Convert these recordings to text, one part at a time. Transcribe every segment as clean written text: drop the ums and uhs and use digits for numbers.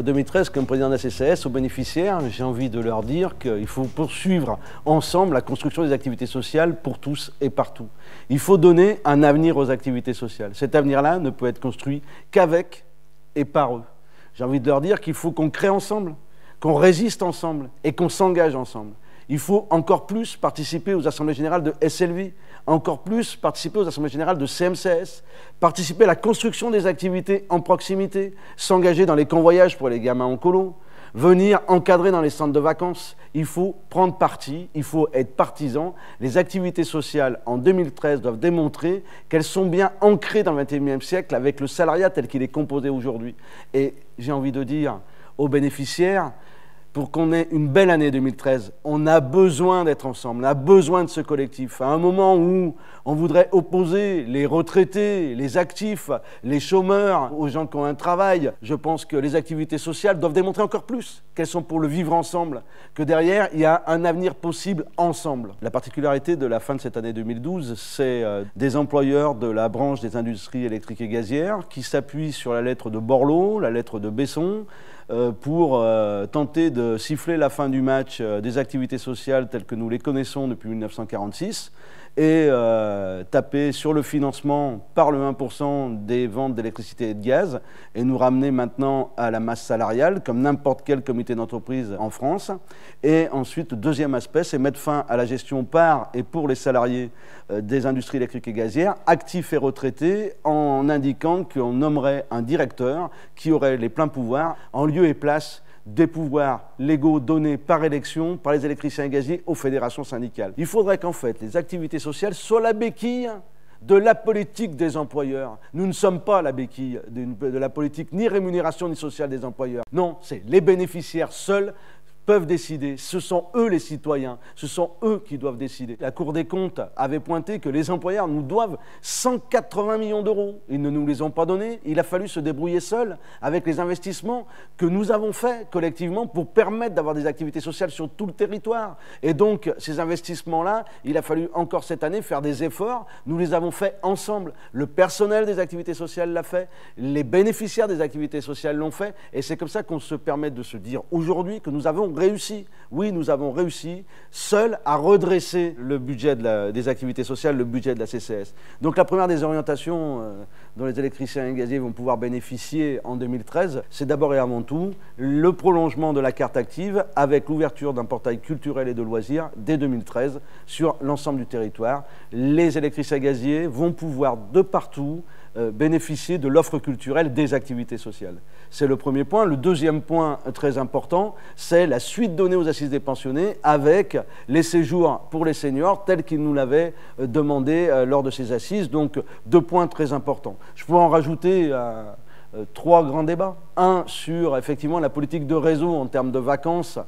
2013, comme président de la CCAS, aux bénéficiaires, j'ai envie de leur dire qu'il faut poursuivre ensemble la construction des activités sociales pour tous et partout. Il faut donner un avenir aux activités sociales. Cet avenir-là ne peut être construit qu'avec et par eux. J'ai envie de leur dire qu'il faut qu'on crée ensemble, qu'on résiste ensemble et qu'on s'engage ensemble. Il faut encore plus participer aux assemblées générales de SLV, encore plus participer aux assemblées générales de CMCS, participer à la construction des activités en proximité, s'engager dans les convoyages pour les gamins en colo, venir encadrer dans les centres de vacances. Il faut prendre parti, il faut être partisan. Les activités sociales en 2013 doivent démontrer qu'elles sont bien ancrées dans le XXIe siècle avec le salariat tel qu'il est composé aujourd'hui. Et j'ai envie de dire aux bénéficiaires, pour qu'on ait une belle année 2013, on a besoin d'être ensemble, on a besoin de ce collectif. À un moment où on voudrait opposer les retraités, les actifs, les chômeurs aux gens qui ont un travail, je pense que les activités sociales doivent démontrer encore plus qu'elles sont pour le vivre ensemble, que derrière, il y a un avenir possible ensemble. La particularité de la fin de cette année 2012, c'est des employeurs de la branche des industries électriques et gazières qui s'appuient sur la lettre de Borloo, la lettre de Besson, pour tenter de siffler la fin du match des activités sociales telles que nous les connaissons depuis 1946 et taper sur le financement par le 1% des ventes d'électricité et de gaz et nous ramener maintenant à la masse salariale comme n'importe quel comité d'entreprise en France. Et ensuite, le deuxième aspect, c'est mettre fin à la gestion par et pour les salariés des industries électriques et gazières, actifs et retraités, en indiquant qu'on nommerait un directeur qui aurait les pleins pouvoirs en lieu et place des pouvoirs légaux donnés par élection par les électriciens et gaziers aux fédérations syndicales. Il faudrait qu'en fait les activités sociales soient la béquille de la politique des employeurs. Nous ne sommes pas la béquille de la politique ni rémunération ni sociale des employeurs. Non, c'est les bénéficiaires seuls peuvent décider. Ce sont eux les citoyens, ce sont eux qui doivent décider. La Cour des comptes avait pointé que les employeurs nous doivent 180 millions d'euros. Ils ne nous les ont pas donnés. Il a fallu se débrouiller seul avec les investissements que nous avons faits collectivement pour permettre d'avoir des activités sociales sur tout le territoire. Et donc, ces investissements-là, il a fallu encore cette année faire des efforts. Nous les avons faits ensemble. Le personnel des activités sociales l'a fait, les bénéficiaires des activités sociales l'ont fait. Et c'est comme ça qu'on se permet de se dire aujourd'hui que nous avons réussi. Oui, nous avons réussi seuls à redresser le budget des activités sociales, le budget de la CCAS. Donc la première des orientations dont les électriciens et gaziers vont pouvoir bénéficier en 2013, c'est d'abord et avant tout le prolongement de la carte active avec l'ouverture d'un portail culturel et de loisirs dès 2013 sur l'ensemble du territoire. Les électriciens et gaziers vont pouvoir de partout bénéficier de l'offre culturelle des activités sociales. C'est le premier point. Le deuxième point très important, c'est la suite donnée aux assises des pensionnés avec les séjours pour les seniors tels qu'ils nous l'avaient demandé lors de ces assises. Donc, deux points très importants. Je pourrais en rajouter trois grands débats. Un sur effectivement la politique de réseau en termes de vacances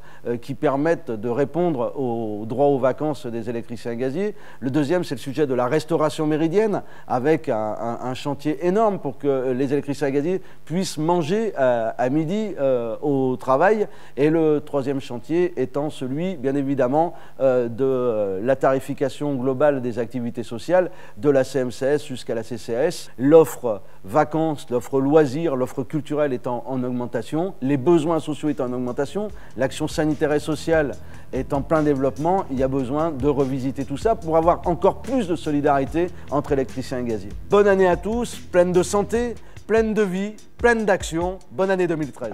qui permettent de répondre aux droits aux vacances des électriciens et gaziers. Le deuxième, c'est le sujet de la restauration méridienne avec un chantier énorme pour que les électriciens et gaziers puissent manger à midi au travail. Et le troisième chantier étant celui, bien évidemment, de la tarification globale des activités sociales de la CMCS jusqu'à la CCAS. L'offre vacances, l'offre loisirs, l'offre culturelle étant en augmentation, les besoins sociaux étant en augmentation, l'action sanitaire et sociale est en plein développement, il y a besoin de revisiter tout ça pour avoir encore plus de solidarité entre électriciens et gaziers. Bonne année à tous, pleine de santé, pleine de vie, pleine d'action. Bonne année 2013.